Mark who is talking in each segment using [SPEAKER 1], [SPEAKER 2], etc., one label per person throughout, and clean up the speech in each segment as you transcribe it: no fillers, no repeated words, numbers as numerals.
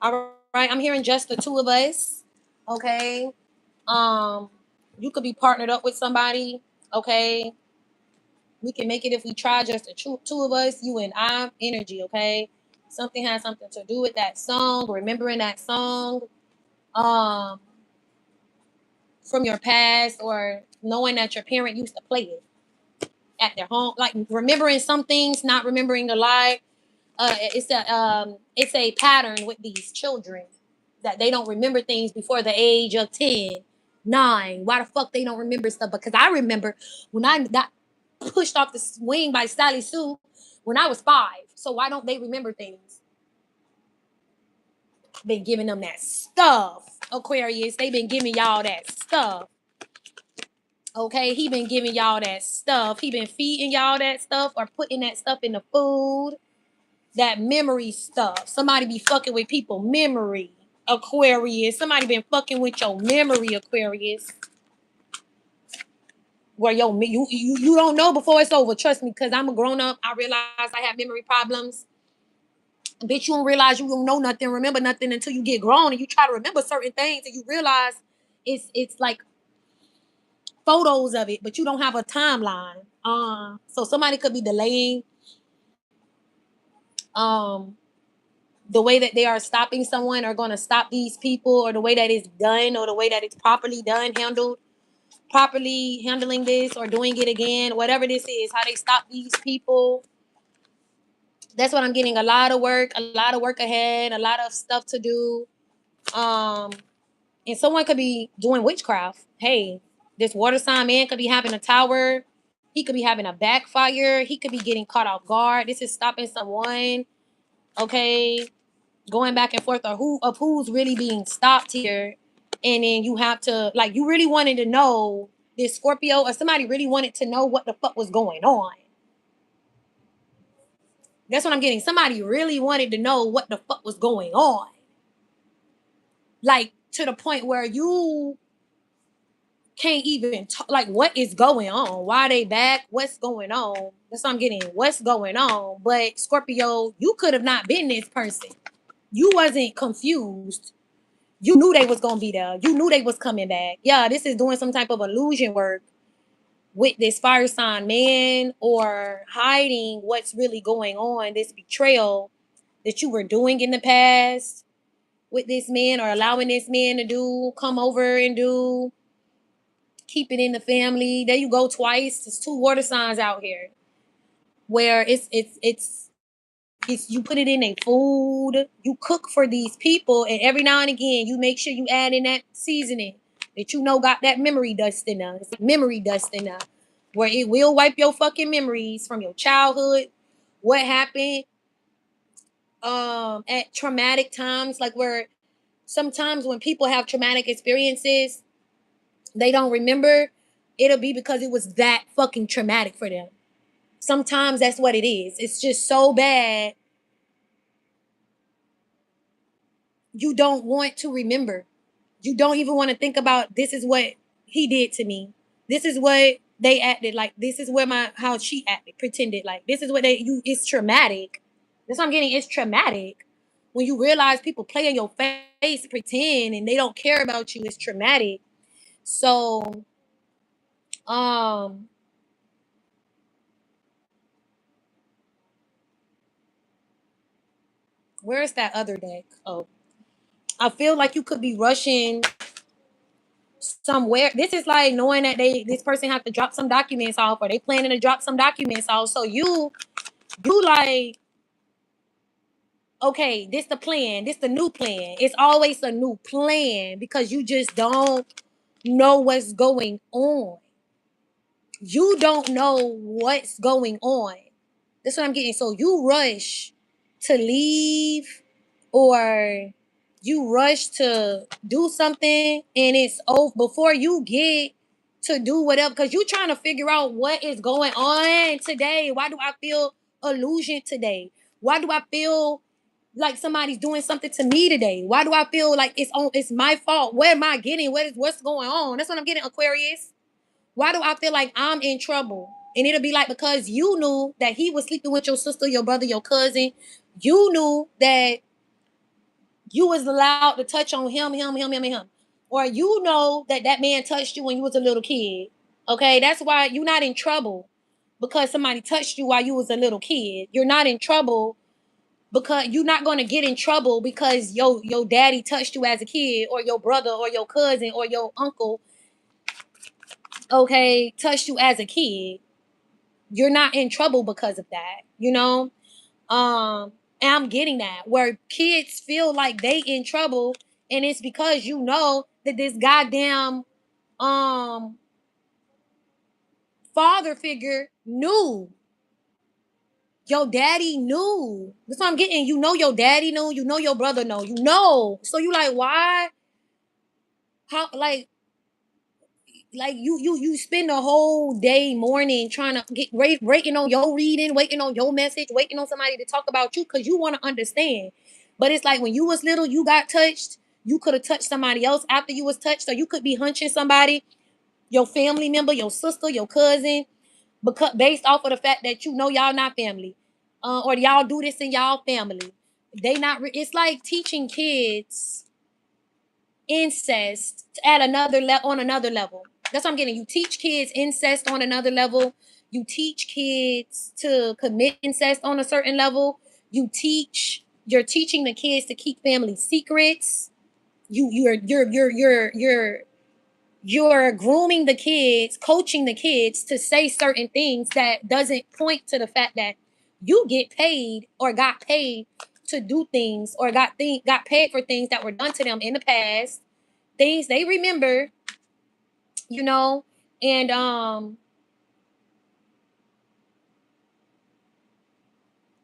[SPEAKER 1] All right, I'm hearing just the two of us. Okay. Um, you could be partnered up with somebody. Okay. We can make it if we try, just the two of us, you and I, energy. Okay. Something has something to do with that song, remembering that song. Um, from your past, or knowing that your parent used to play it at their home, like remembering some things, not remembering a lot. It's a pattern with these children that they don't remember things before the age of 10, 9. Why the fuck they don't remember stuff? Because I remember when I got pushed off the swing by Sally Sue when I was 5. So why don't they remember things? Been giving them that stuff, Aquarius. They been giving y'all that stuff. Okay, he been giving y'all that stuff. He been feeding y'all that stuff or putting that stuff in the food. That memory stuff. Somebody be fucking with people memory, Aquarius. Somebody been fucking with your memory, Aquarius. Where you don't know before it's over. Trust me, because I'm a grown up. I realize I have memory problems. Bitch, you don't realize you don't know nothing, remember nothing until you get grown and you try to remember certain things and you realize it's like photos of it, but you don't have a timeline. So somebody could be delaying um the way that they are stopping someone or going to stop these people, or the way that it's done, or the way that it's properly done, properly handling this or doing it again, whatever this is, how they stop these people. That's what I'm getting. A lot of work ahead, a lot of stuff to do. Um, and someone could be doing witchcraft. Hey, this water sign man could be having a tower. He could be having a backfire. He could be getting caught off guard. This is stopping someone. Okay, going back and forth of who's really being stopped here. And then you have to, like, you really wanted to know, this Scorpio or somebody really wanted to know what the fuck was going on. That's what I'm getting. Somebody really wanted to know what the fuck was going on. Like, to the point where you can't even talk, like, what is going on? Why are they back? What's going on? That's what I'm getting. What's going on? But Scorpio, you could have not been this person. You wasn't confused. You knew they was gonna be there. You knew they was coming back. Yeah, this is doing some type of illusion work with this fire sign man, or hiding what's really going on, this betrayal that you were doing in the past with this man, or allowing this man to do, come over and do, keep it in the family. There you go twice. There's two water signs out here where it's you put it in a food, you cook for these people, and every now and again you make sure you add in that seasoning that you know got that memory dust in there. It's like memory dust in there, where it will wipe your fucking memories from your childhood, what happened at traumatic times, like where sometimes when people have traumatic experiences, they don't remember. It'll be because it was that fucking traumatic for them. Sometimes that's what it is. It's just so bad you don't want to remember. You don't even want to think about, this is what he did to me. This is what they acted like. This is where how she acted, pretended like. This is what it's traumatic. That's what I'm getting. It's traumatic. When you realize people play in your face, pretend, and they don't care about you, it's traumatic. So, um, where's that other deck? Oh, I feel like you could be rushing somewhere. This is like knowing that this person have to drop some documents off, or they planning to drop some documents off. So you like, okay, this the plan, this the new plan. It's always a new plan because you just don't know what's going on. You don't know what's going on. That's what I'm getting. So you rush to leave, or you rush to do something, and it's over before you get to do whatever, because you're trying to figure out what is going on today. Why do I feel illusion today? Why do I feel like somebody's doing something to me today? Why do I feel like it's my fault? Where am I getting? What's going on? That's what I'm getting, Aquarius. Why do I feel like I'm in trouble? And it'll be like, because you knew that he was sleeping with your sister, your brother, your cousin. You knew that you was allowed to touch on him, or you know that that man touched you when you was a little kid. Okay, that's why you're not in trouble because somebody touched you while you was a little kid. You're not in trouble because you're not going to get in trouble because your daddy touched you as a kid, or your brother or your cousin or your uncle, okay, touched you as a kid. You're not in trouble because of that, you know? And I'm getting that where kids feel like they in trouble, and it's because you know that this goddamn um father figure knew. Your daddy knew. That's what I'm getting. You know your daddy knew, you know your brother know, you know. So you like, why? How like you spend the whole day morning trying to get waiting on your reading, waiting on your message, waiting on somebody to talk about you because you want to understand. But it's like when you was little, you got touched. You could have touched somebody else after you was touched, or you could be hunching somebody, your family member, your sister, your cousin, because based off of the fact that you know y'all not family, or y'all do this in y'all family. They not. It's like teaching kids incest at another level, on another level. That's what I'm getting. You teach kids incest on another level. You teach kids to commit incest on a certain level. You're teaching the kids to keep family secrets. You're grooming the kids, coaching the kids to say certain things that doesn't point to the fact that you get paid or got paid to do things, or got paid for things that were done to them in the past, things they remember, you know, and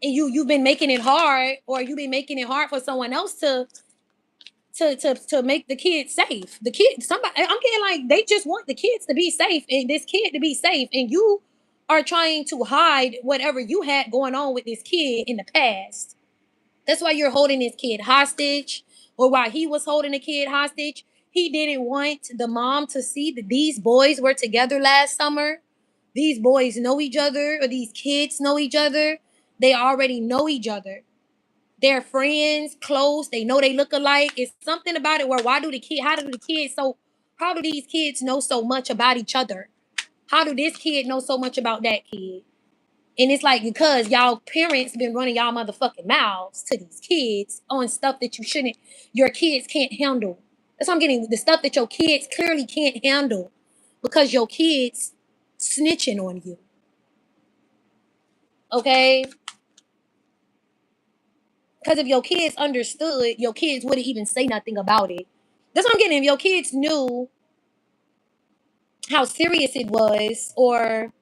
[SPEAKER 1] you've been making it hard, or you've been making it hard for someone else to make the kids safe. The kid, somebody, I'm getting like they just want the kids to be safe and this kid to be safe, and you are trying to hide whatever you had going on with this kid in the past. That's why you're holding this kid hostage, or why he was holding the kid hostage. He didn't want the mom to see that these boys were together last summer. These boys know each other, or these kids know each other. They already know each other. They're friends, close. They know they look alike. It's something about it where how do these kids know so much about each other? How do this kid know so much about that kid? And it's like because y'all parents been running y'all motherfucking mouths to these kids on stuff that your kids can't handle. That's what I'm getting. The stuff that your kids clearly can't handle because your kids snitching on you. Okay? Because if your kids understood, your kids wouldn't even say nothing about it. That's what I'm getting. If your kids knew how serious it was, or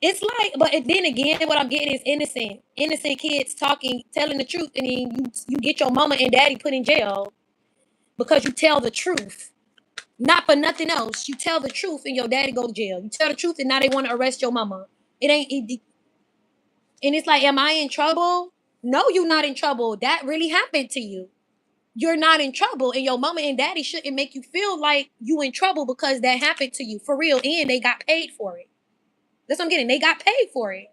[SPEAKER 1] it's like, but then again, what I'm getting is innocent kids talking, telling the truth, and then you get your mama and daddy put in jail because you tell the truth, not for nothing else. You tell the truth, and your daddy go to jail. You tell the truth, and now they want to arrest your mama. It ain't, it, and it's like, am I in trouble? No, you're not in trouble. That really happened to you. You're not in trouble, and your mama and daddy shouldn't make you feel like you in trouble because that happened to you for real, and they got paid for it. That's what I'm getting. They got paid for it.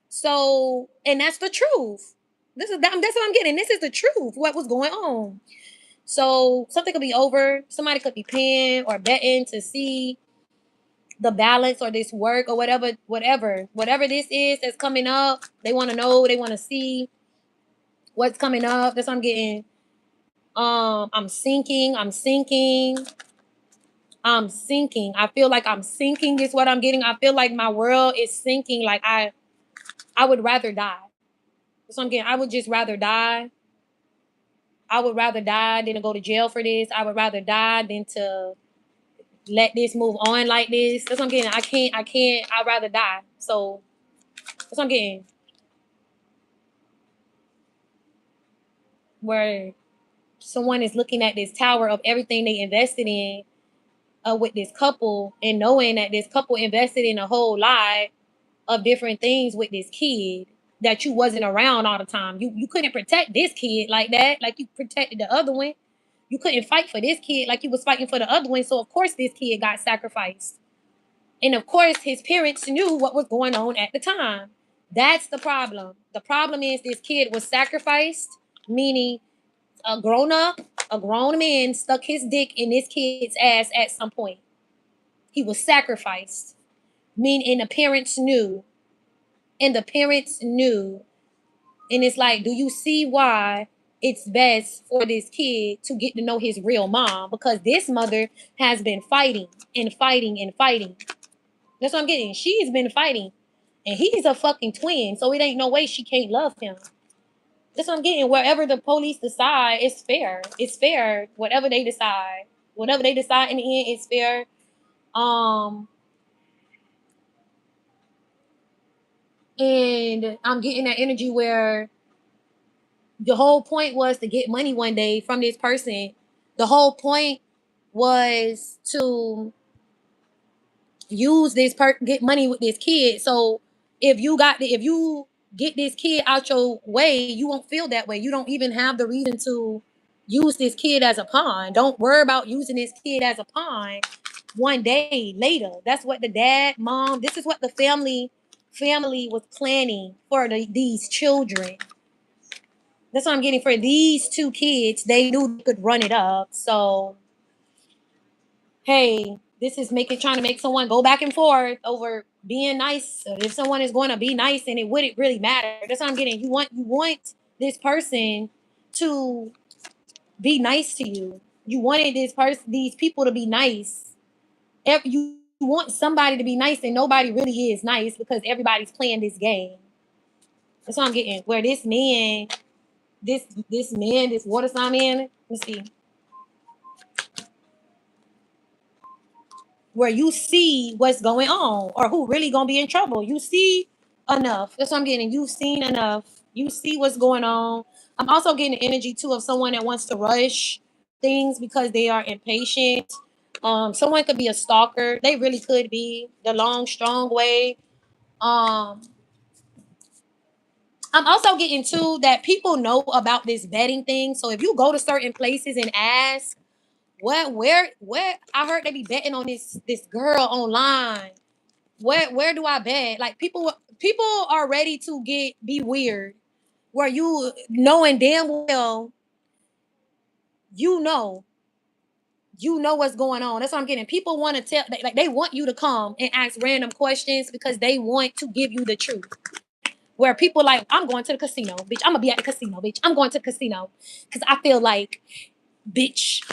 [SPEAKER 1] So, and that's the truth. That's what I'm getting. This is the truth. What was going on? So something could be over. Somebody could be paying or betting to see the balance or this work or whatever this is that's coming up. They want to know. They want to see what's coming up. That's what I'm getting. I'm sinking. I feel like I'm sinking is what I'm getting. I feel like my world is sinking. Like I would rather die. So I'm getting, I would just rather die. I would rather die than to go to jail for this. I would rather die than to let this move on like this. That's what I'm getting. I'd rather die. So that's what I'm getting. Where someone is looking at this tower of everything they invested in, with this couple, and knowing that this couple invested in a whole lot of different things with this kid that you wasn't around all the time. You couldn't protect this kid like that, like you protected the other one. You couldn't fight for this kid like you was fighting for the other one. So of course this kid got sacrificed. And of course his parents knew what was going on at the time. That's the problem. The problem is this kid was sacrificed meaning a grown man stuck his dick in this kid's ass at some point. He was sacrificed. Meaning the parents knew. And the parents knew. And it's like, do you see why it's best for this kid to get to know his real mom? Because this mother has been fighting and fighting and fighting. That's what I'm getting. She's been fighting. And he's a fucking twin. So it ain't no way she can't love him. That's what I'm getting. Wherever the police decide, it's fair. It's fair. Whatever they decide. Whatever they decide in the end, it's fair. And I'm getting that energy where the whole point was to get money one day from this person. The whole point was to use get money with this kid. So if you get this kid out your way, you won't feel that way. You don't even have the reason to use this kid as a pawn. Don't worry about using this kid as a pawn one day later. That's what the dad, mom, this is what the family was planning for these children. That's what I'm getting for these two kids. They knew they could run it up. So, hey, this is trying to make someone go back and forth over being nice. If someone is going to be nice, and it wouldn't really matter. That's what I'm getting. You want this person to be nice to you. You wanted these people to be nice. You want somebody to be nice, and nobody really is nice because everybody's playing this game. That's what I'm getting. Where this man, this water sign man, let's see. Where you see what's going on or who really gonna be in trouble. You see enough. That's what I'm getting. You've seen enough. You see what's going on. I'm also getting the energy too of someone that wants to rush things because they are impatient. Someone could be a stalker. They really could be the long, strong way. I'm also getting too that people know about this betting thing. So if you go to certain places and ask, where I heard they be betting on this girl online. Where do I bet? Like people are ready to be weird. Where you knowing damn well you know what's going on. That's what I'm getting. People want to tell, like they want you to come and ask random questions because they want to give you the truth. Where people like, I'm going to the casino, bitch. I'm gonna be at the casino, bitch. I'm going to the casino because I feel like, bitch,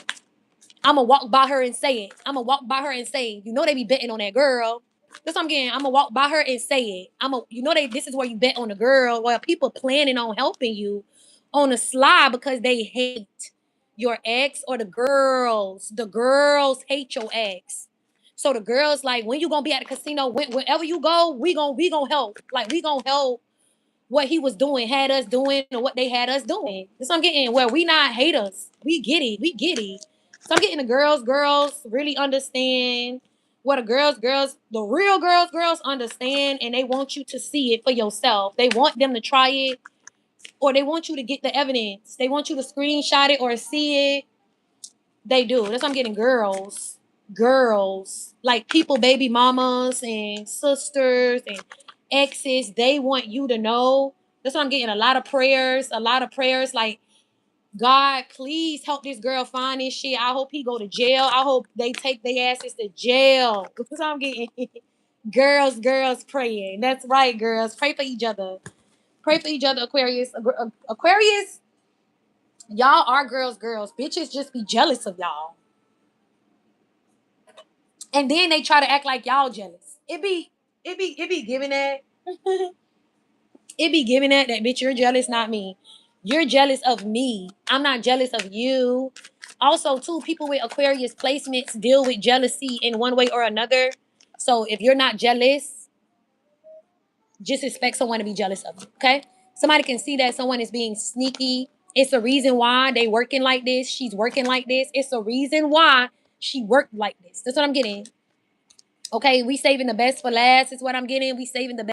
[SPEAKER 1] I'm gonna walk by her and say it. I'm gonna walk by her and say, you know, they be betting on that girl. That's what I'm getting. I'm gonna walk by her and say it. This is where you bet on the girl. Well, people planning on helping you on the slide because they hate your ex or the girls. The girls hate your ex. So the girls like, when you gonna be at the casino? Wherever you go, we gonna help. Like we gonna help what he was doing, had us doing, or what they had us doing. That's what I'm getting. Where we not haters. We get it. We get it. So I'm getting the girls really understand what the real girls understand, and they want you to see it for yourself. They want them to try it, or they want you to get the evidence. They want you to screenshot it or see it. They do. That's what I'm getting. Girls, like people, baby mamas and sisters and exes, they want you to know. That's what I'm getting. A lot of prayers. Like, God, please help this girl find this shit. I hope he go to jail. I hope they take their asses to jail. That's what I'm getting. Girls praying. That's right, girls. Pray for each other. Pray for each other, Aquarius. Aquarius, y'all are girls. Bitches just be jealous of y'all. And then they try to act like y'all jealous. It be giving that. It be giving that bitch, you're jealous, not me. You're jealous of me. I'm not jealous of you. Also, too, people with Aquarius placements deal with jealousy in one way or another. So if you're not jealous, just expect someone to be jealous of you. Okay? Somebody can see that someone is being sneaky. It's a reason why they working like this. She's working like this. It's a reason why she worked like this. That's what I'm getting. Okay, we saving the best for last is what I'm getting. We saving the best.